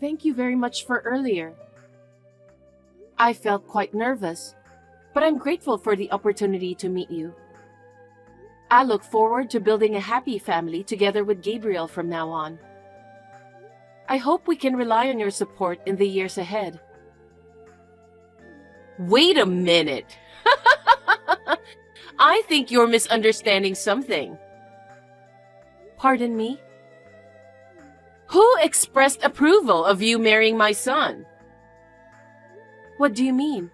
Thank you very much for earlier. I felt quite nervous, but I'm grateful for the opportunity to meet you. I look forward to building a happy family together with Gabriel from now on. I hope we can rely on your support in the years ahead. Wait a minute. I think you're misunderstanding something. Pardon me? Who expressed approval of you marrying my son? What do you mean?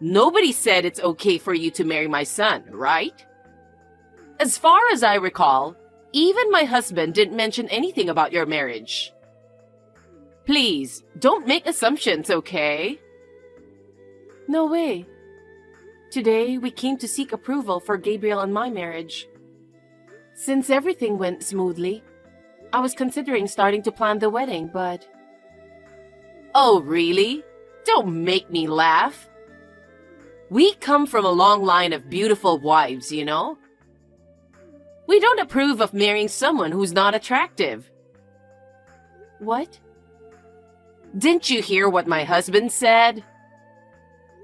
Nobody said it's okay for you to marry my son, right? As far as I recall, even my husband didn't mention anything about your marriage. Please, don't make assumptions, okay? No way. Today, we came to seek approval for Gabriel and my marriage. Since everything went smoothly, I was considering starting to plan the wedding, but... Oh, really? Don't make me laugh. We come from a long line of beautiful wives, you know? We don't approve of marrying someone who's not attractive. What? Didn't you hear what my husband said?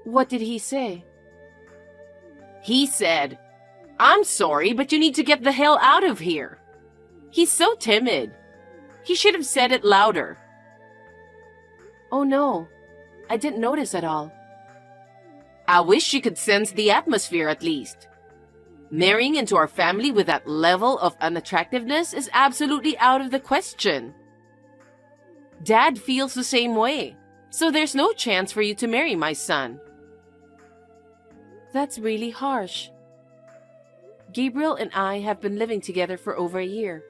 What did he say? He said, "I'm sorry, but you need to get the hell out of here." He's so timid. He should have said it louder. Oh no, I didn't notice at all. I wish you could sense the atmosphere at least. Marrying into our family with that level of unattractiveness is absolutely out of the question. Dad feels the same way, so there's no chance for you to marry my son. That's really harsh. Gabriel and I have been living together for over a year.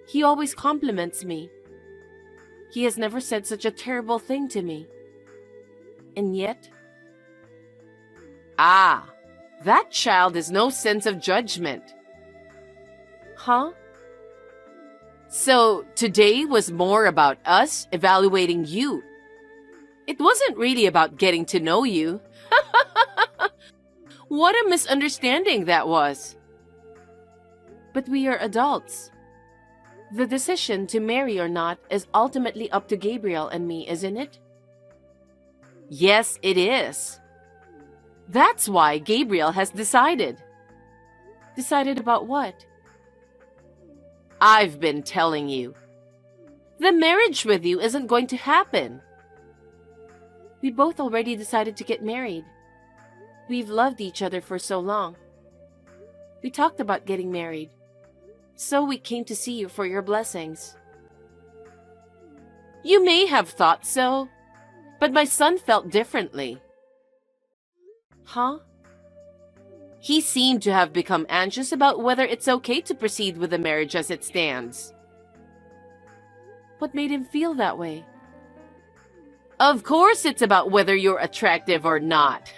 He always compliments me. He has never said such a terrible thing to me. And yet... Ah, that child has no sense of judgment. Huh? So today was more about us evaluating you. It wasn't really about getting to know you. What a misunderstanding that was. But we are adults. The decision to marry or not is ultimately up to Gabriel and me, isn't it? Yes, it is. That's why Gabriel has decided. Decided about what? I've been telling you. The marriage with you isn't going to happen. We both already decided to get married. We've loved each other for so long. We talked about getting married. So we came to see you for your blessings. You may have thought so, but my son felt differently. Huh? He seemed to have become anxious about whether it's okay to proceed with the marriage as it stands. What made him feel that way? Of course it's about whether you're attractive or not.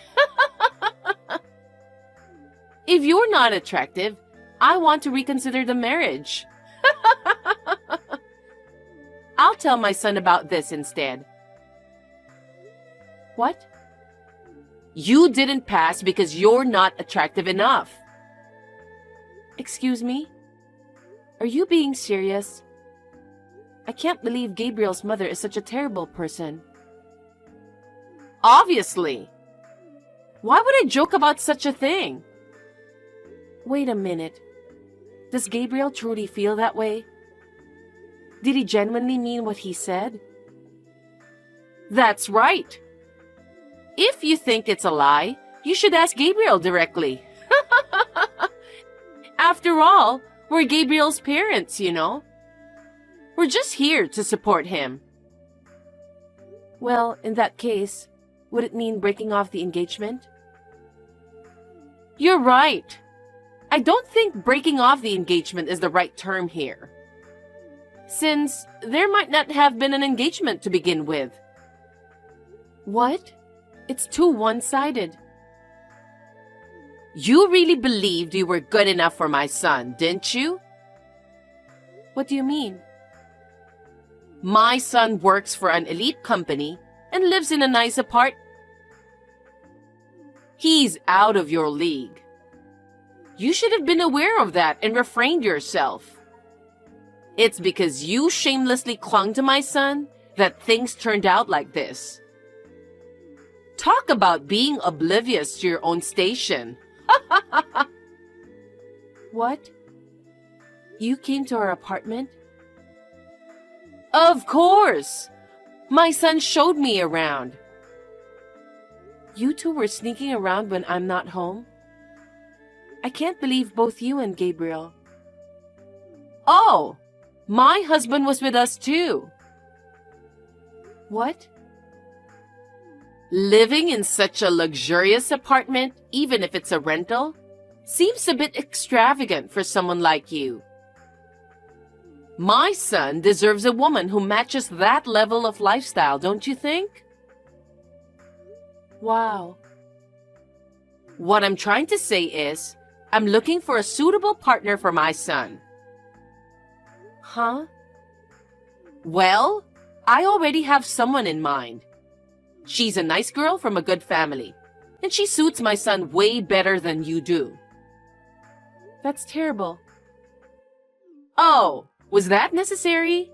If you're not attractive, I want to reconsider the marriage. I'll tell my son about this instead. What? You didn't pass because you're not attractive enough. Excuse me? Are you being serious? I can't believe Gabriel's mother is such a terrible person. Obviously. Why would I joke about such a thing? Wait a minute. Does Gabriel truly feel that way? Did he genuinely mean what he said? That's right. If you think it's a lie, you should ask Gabriel directly. After all, we're Gabriel's parents, you know. We're just here to support him. Well, in that case, would it mean breaking off the engagement? You're right. I don't think breaking off the engagement is the right term here, since there might not have been an engagement to begin with. What? It's too one-sided. You really believed you were good enough for my son, didn't you? What do you mean? My son works for an elite company and lives in a nice apartment. He's out of your league. You should have been aware of that and refrained yourself. It's because you shamelessly clung to my son that things turned out like this. Talk about being oblivious to your own station. What? You came to our apartment? Of course! My son showed me around. You two were sneaking around when I'm not home? I can't believe both you and Gabriel. Oh, my husband was with us too. What? Living in such a luxurious apartment, even if it's a rental, seems a bit extravagant for someone like you. My son deserves a woman who matches that level of lifestyle, don't you think? Wow. What I'm trying to say is, I'm looking for a suitable partner for my son. Huh? Well, I already have someone in mind. She's a nice girl from a good family, and she suits my son way better than you do. That's terrible. Oh, was that necessary?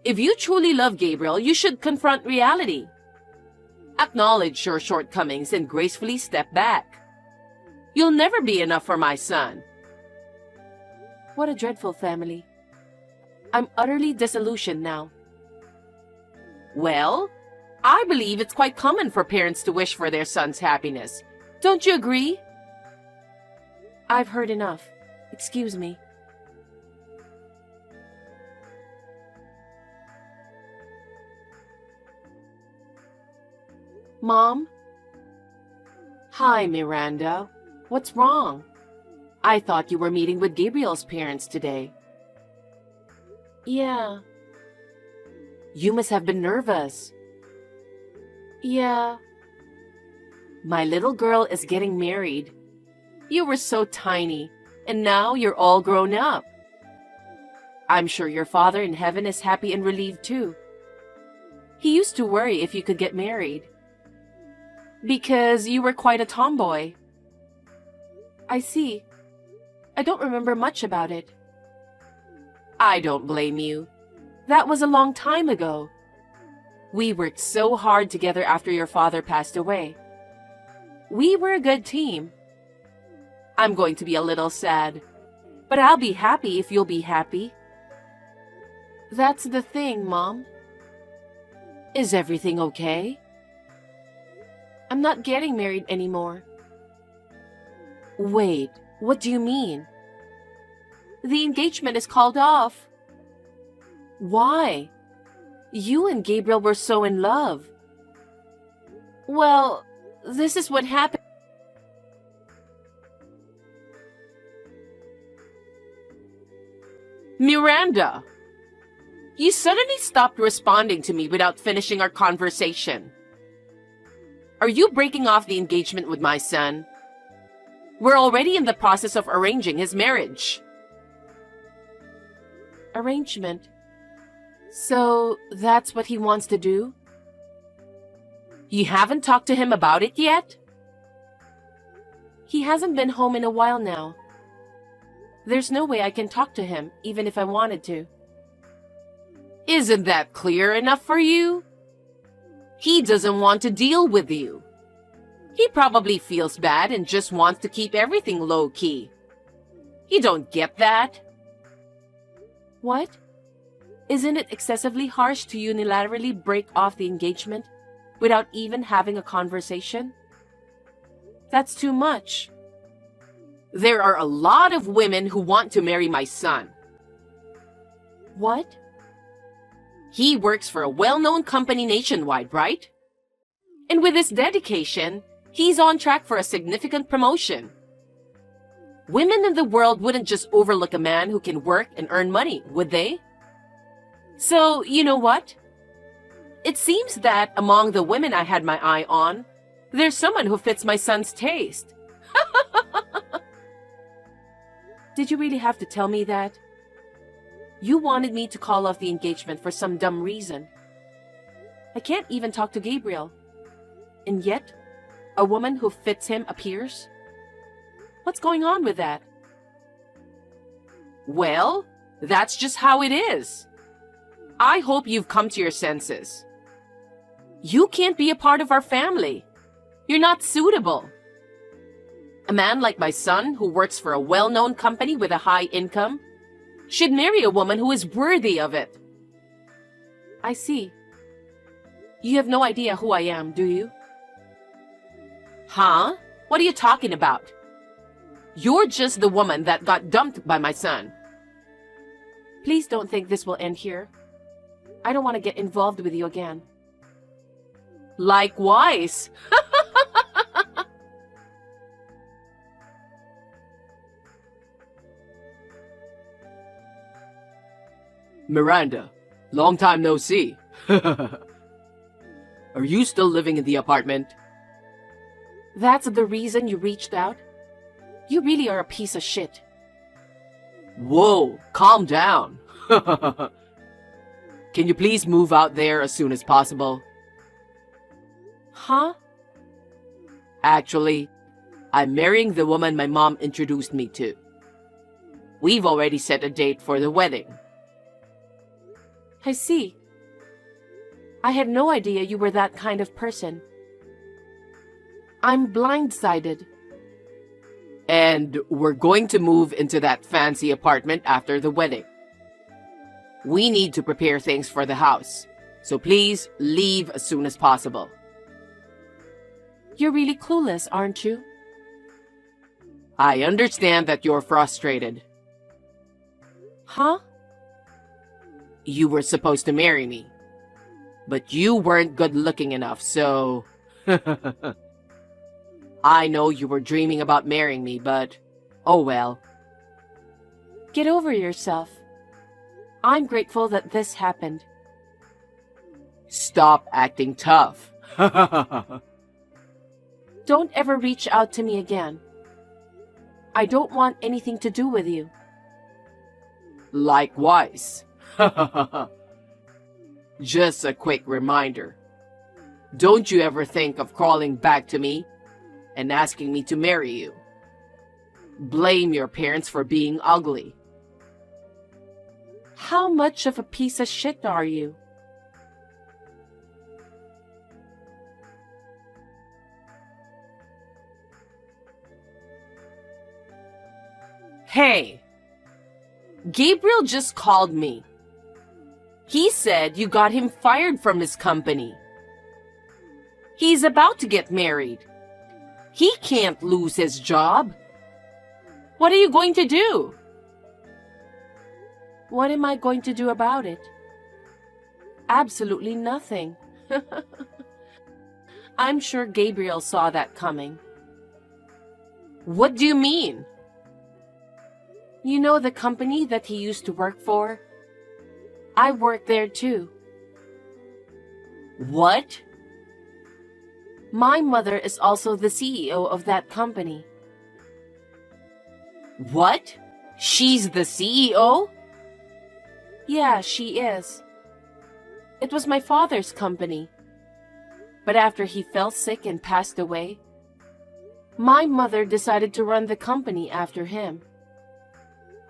If you truly love Gabriel, you should confront reality. Acknowledge your shortcomings and gracefully step back. You'll never be enough for my son. What a dreadful family. I'm utterly disillusioned now. Well, I believe it's quite common for parents to wish for their son's happiness. Don't you agree? I've heard enough. Excuse me. Mom? Hi, Miranda. What's wrong? I thought you were meeting with Gabriel's parents today. Yeah. You must have been nervous. Yeah. My little girl is getting married. You were so tiny, and now you're all grown up. I'm sure your father in heaven is happy and relieved too. He used to worry if you could get married, because you were quite a tomboy. I see. I don't remember much about it. I don't blame you. That was a long time ago. We worked so hard together after your father passed away. We were a good team. I'm going to be a little sad, but I'll be happy if you'll be happy. That's the thing, Mom. Is everything okay? I'm not getting married anymore. Wait, what do you mean? The engagement is called off. Why? You and Gabriel were so in love. Well, this is what happened. Miranda! You suddenly stopped responding to me without finishing our conversation. Are you breaking off the engagement with my son? We're already in the process of arranging his marriage. Arrangement. So, that's what he wants to do? You haven't talked to him about it yet? He hasn't been home in a while now. There's no way I can talk to him, even if I wanted to. Isn't that clear enough for you? He doesn't want to deal with you. He probably feels bad and just wants to keep everything low-key. You don't get that? What? Isn't it excessively harsh to unilaterally break off the engagement without even having a conversation? That's too much. There are a lot of women who want to marry my son. What? He works for a well-known company nationwide, right? And with his dedication, he's on track for a significant promotion. Women in the world wouldn't just overlook a man who can work and earn money, would they? So, you know what? It seems that among the women I had my eye on, there's someone who fits my son's taste. Did you really have to tell me that? You wanted me to call off the engagement for some dumb reason. I can't even talk to Gabriel. And yet, a woman who fits him appears? What's going on with that? Well, That's just how it is. I hope you've come to your senses. You can't be a part of our family. You're not suitable. A man like my son, who works for a well-known company with a high income, should marry a woman who is worthy of it. I see. You have no idea who I am, do you? Huh? What are you talking about? You're just the woman that got dumped by my son. Please don't think this will end here. I don't want to get involved with you again. Likewise. Miranda, long time no see. Are you still living in the apartment? That's the reason you reached out? You really are a piece of shit. Whoa, calm down. Can you please move out there as soon as possible? Huh? Actually, I'm marrying the woman my mom introduced me to. We've already set a date for the wedding. I see. I had no idea you were that kind of person. I'm blindsided. And we're going to move into that fancy apartment after the wedding. We need to prepare things for the house, so please leave as soon as possible. You're really clueless, aren't you? I understand that you're frustrated. Huh? You were supposed to marry me, but you weren't good looking enough, so... I know you were dreaming about marrying me, but oh well. Get over yourself. I'm grateful that this happened. Stop acting tough. Don't ever reach out to me again. I don't want anything to do with you. Likewise. Just a quick reminder. Don't you ever think of crawling back to me and asking me to marry you. Blame your parents for being ugly. How much of a piece of shit are you? Hey, Gabriel just called me. He said you got him fired from his company. He's about to get married. He can't lose his job. What are you going to do? What am I going to do about it? Absolutely nothing. I'm sure Gabriel saw that coming. What do you mean? You know the company that he used to work for? I work there too. What? My mother is also the CEO of that company. What? She's the CEO? Yeah, she is. It was my father's company. But after he fell sick and passed away, my mother decided to run the company after him.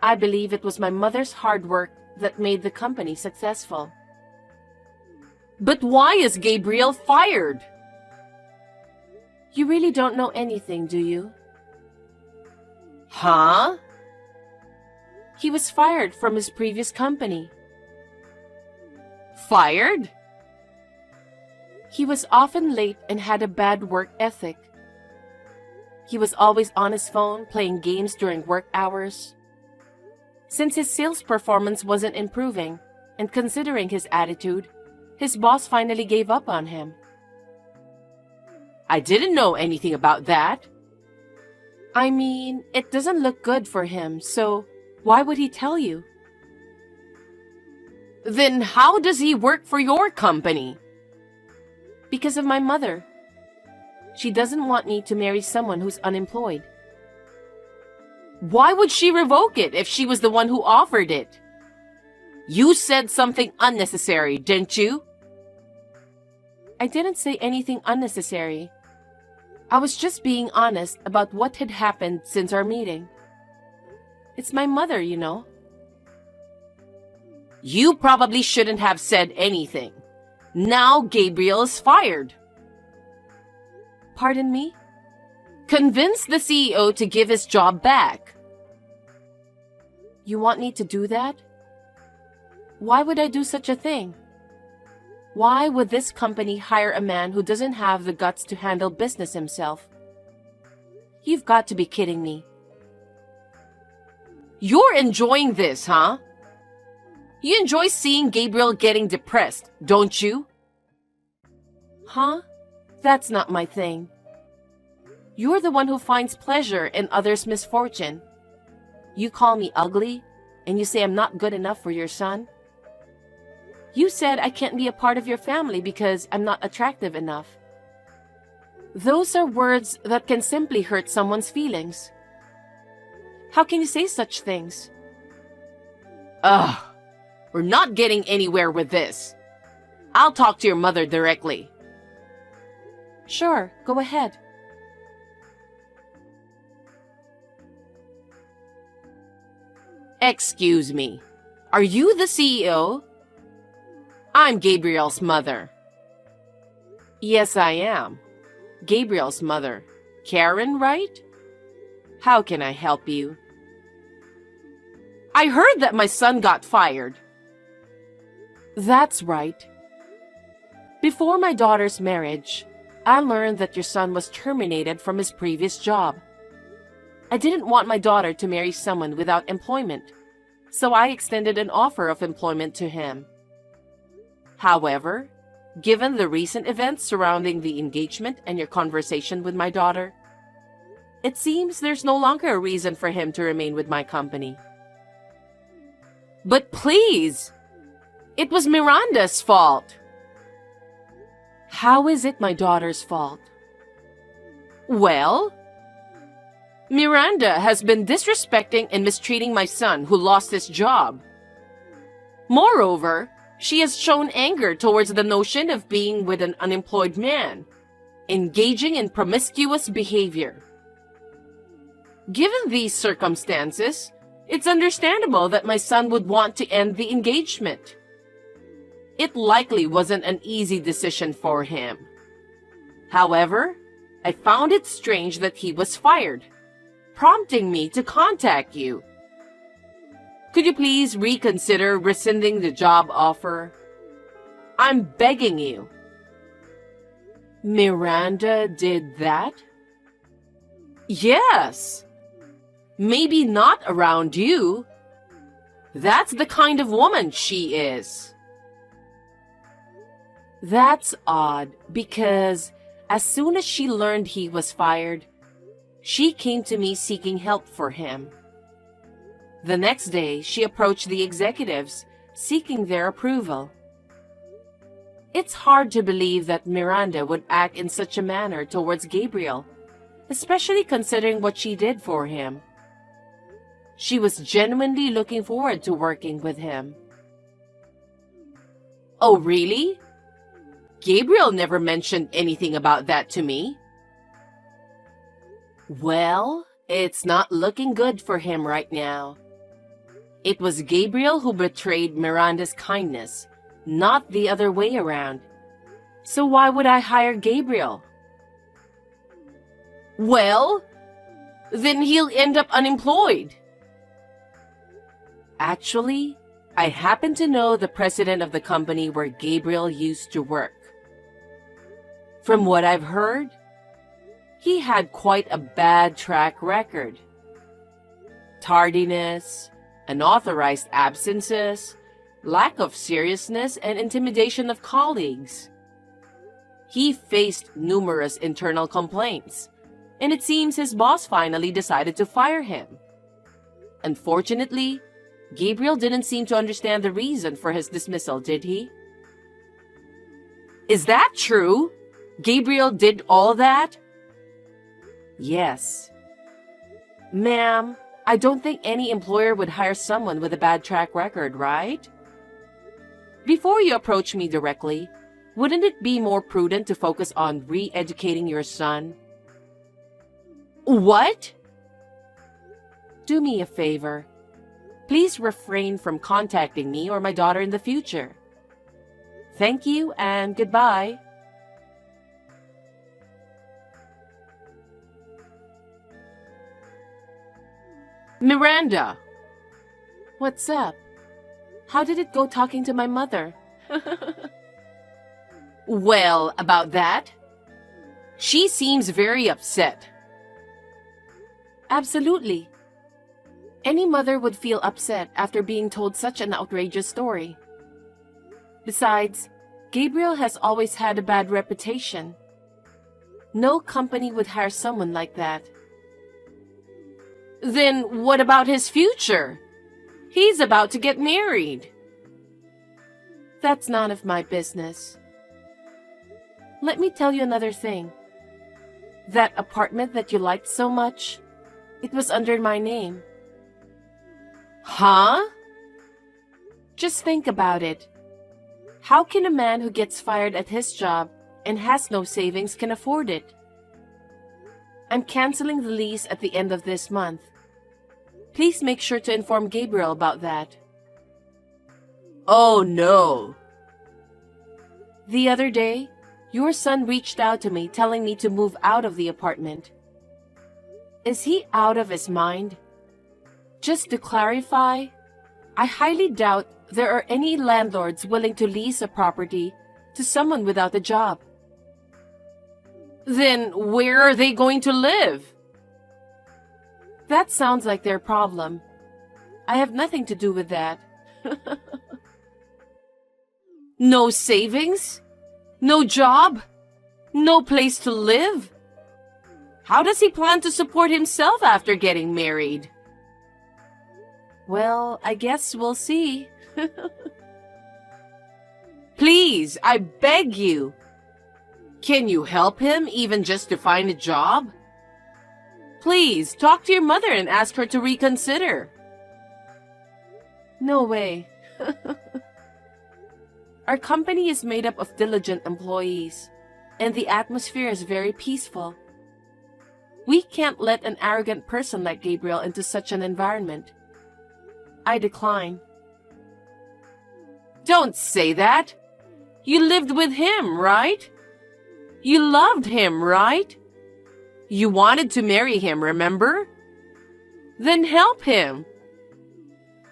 I believe it was my mother's hard work that made the company successful. But why is Gabriel fired? You really don't know anything, do you? Huh? He was fired from his previous company. Fired? He was often late and had a bad work ethic. He was always on his phone playing games during work hours. Since his sales performance wasn't improving, and considering his attitude, his boss finally gave up on him. I didn't know anything about that. I mean, it doesn't look good for him, so why would he tell you? Then how does he work for your company? Because of my mother. She doesn't want me to marry someone who's unemployed. Why would she revoke it if she was the one who offered it? You said something unnecessary, didn't you? I didn't say anything unnecessary. I was just being honest about what had happened since our meeting. It's my mother, you know. You probably shouldn't have said anything. Now Gabriel is fired. Pardon me? Convince the CEO to give his job back. You want me to do that? Why would I do such a thing? Why would this company hire a man who doesn't have the guts to handle business himself? You've got to be kidding me. You're enjoying this, huh? You enjoy seeing Gabriel getting depressed, don't you? Huh? That's not my thing. You're the one who finds pleasure in others' misfortune. You call me ugly, and you say I'm not good enough for your son. You said I can't be a part of your family because I'm not attractive enough. Those are words that can simply hurt someone's feelings. How can you say such things? Ugh, we're not getting anywhere with this. I'll talk to your mother directly. Sure, go ahead. Excuse me, are you the CEO? I'm Gabriel's mother. Yes, I am. Gabriel's mother. Karen, right? How can I help you? I heard that my son got fired. That's right. Before my daughter's marriage, I learned that your son was terminated from his previous job. I didn't want my daughter to marry someone without employment, so I extended an offer of employment to him. However, given the recent events surrounding the engagement and your conversation with my daughter, it seems there's no longer a reason for him to remain with my company. But please, it was Miranda's fault. How is it my daughter's fault? Well, Miranda has been disrespecting and mistreating my son who lost his job. Moreover, she has shown anger towards the notion of being with an unemployed man, engaging in promiscuous behavior. Given these circumstances, it's understandable that my son would want to end the engagement. It likely wasn't an easy decision for him. However, I found it strange that he was fired, prompting me to contact you. Could you please reconsider rescinding the job offer? I'm begging you. Miranda did that? Yes. Maybe not around you. That's the kind of woman she is. That's odd, because as soon as she learned he was fired, she came to me seeking help for him. The next day, she approached the executives, seeking their approval. It's hard to believe that Miranda would act in such a manner towards Gabriel, especially considering what she did for him. She was genuinely looking forward to working with him. Oh, really? Gabriel never mentioned anything about that to me. Well, it's not looking good for him right now. It was Gabriel who betrayed Miranda's kindness, not the other way around. So why would I hire Gabriel? Well, then he'll end up unemployed. Actually, I happen to know the president of the company where Gabriel used to work. From what I've heard, he had quite a bad track record. Tardiness, unauthorized absences, lack of seriousness, and intimidation of colleagues. He faced numerous internal complaints, and it seems his boss finally decided to fire him. Unfortunately, Gabriel didn't seem to understand the reason for his dismissal, did he? Is that true? Gabriel did all that? Yes. Ma'am, I don't think any employer would hire someone with a bad track record, right? Before you approach me directly, wouldn't it be more prudent to focus on re-educating your son? What? Do me a favor. Please refrain from contacting me or my daughter in the future. Thank you and goodbye. Miranda! What's up? How did it go talking to my mother? Well, about that, she seems very upset. Absolutely. Any mother would feel upset after being told such an outrageous story. Besides, Gabriel has always had a bad reputation. No company would hire someone like that. Then what about his future? He's about to get married. That's none of my business. Let me tell you another thing. That apartment that you liked so much, it was under my name. Huh? Just think about it. How can a man who gets fired at his job and has no savings can afford it? I'm canceling the lease at the end of this month. Please make sure to inform Gabriel about that. Oh no. The other day, your son reached out to me telling me to move out of the apartment. Is he out of his mind? Just to clarify, I highly doubt there are any landlords willing to lease a property to someone without a job. Then where are they going to live? That sounds like their problem. I have nothing to do with that. No savings? No job? No place to live? How does he plan to support himself after getting married? Well, I guess we'll see. Please, I beg you. Can you help him even just to find a job? Please, talk to your mother and ask her to reconsider. No way. Our company is made up of diligent employees, and the atmosphere is very peaceful. We can't let an arrogant person like Gabriel into such an environment. I decline. Don't say that. You lived with him, right? You loved him, right? You wanted to marry him, remember? Then help him.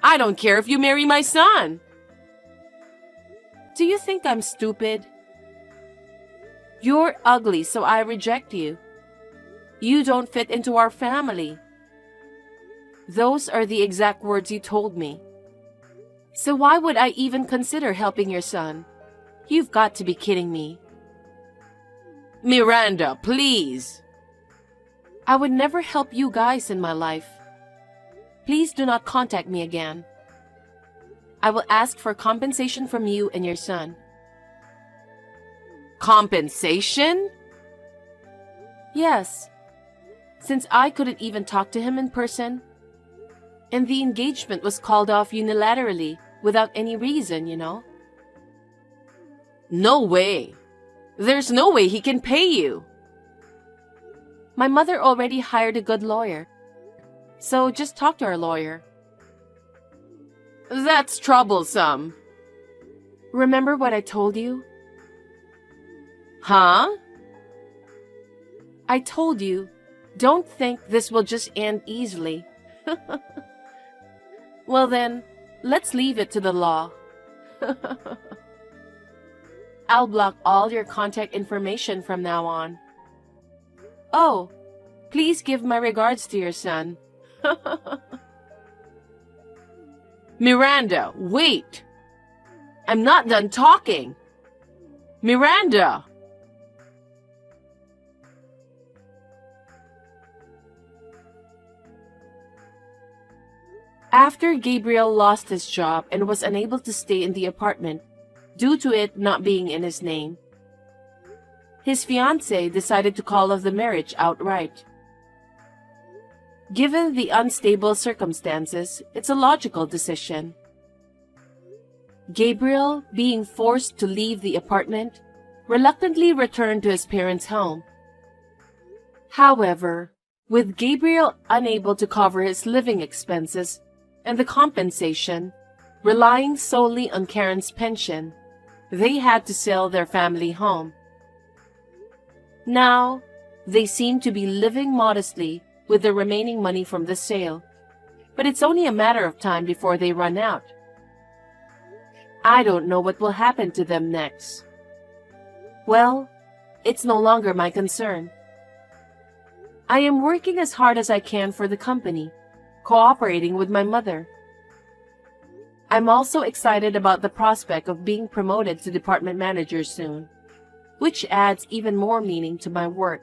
I don't care if you marry my son. Do you think I'm stupid? You're ugly, so I reject you. You don't fit into our family. Those are the exact words you told me. So why would I even consider helping your son? You've got to be kidding me. Miranda, please. I would never help you guys in my life. Please do not contact me again. I will ask for compensation from you and your son. Compensation? Yes, since I couldn't even talk to him in person, and the engagement was called off unilaterally without any reason, you know. No way. There's no way he can pay you. My mother already hired a good lawyer, so just talk to our lawyer. That's troublesome. Remember what I told you? Huh? I told you, don't think this will just end easily. Well then, let's leave it to the law. I'll block all your contact information from now on. Oh, please give my regards to your son. Miranda, wait. I'm not done talking. Miranda. After Gabriel lost his job and was unable to stay in the apartment due to it not being in his name, his fiancée decided to call off the marriage outright. Given the unstable circumstances, it's a logical decision. Gabriel, being forced to leave the apartment, reluctantly returned to his parents' home. However, with Gabriel unable to cover his living expenses and the compensation, relying solely on Karen's pension, they had to sell their family home. Now, they seem to be living modestly with the remaining money from the sale, but it's only a matter of time before they run out. I don't know what will happen to them next. Well, it's no longer my concern. I am working as hard as I can for the company, cooperating with my mother. I'm also excited about the prospect of being promoted to department manager soon, which adds even more meaning to my work.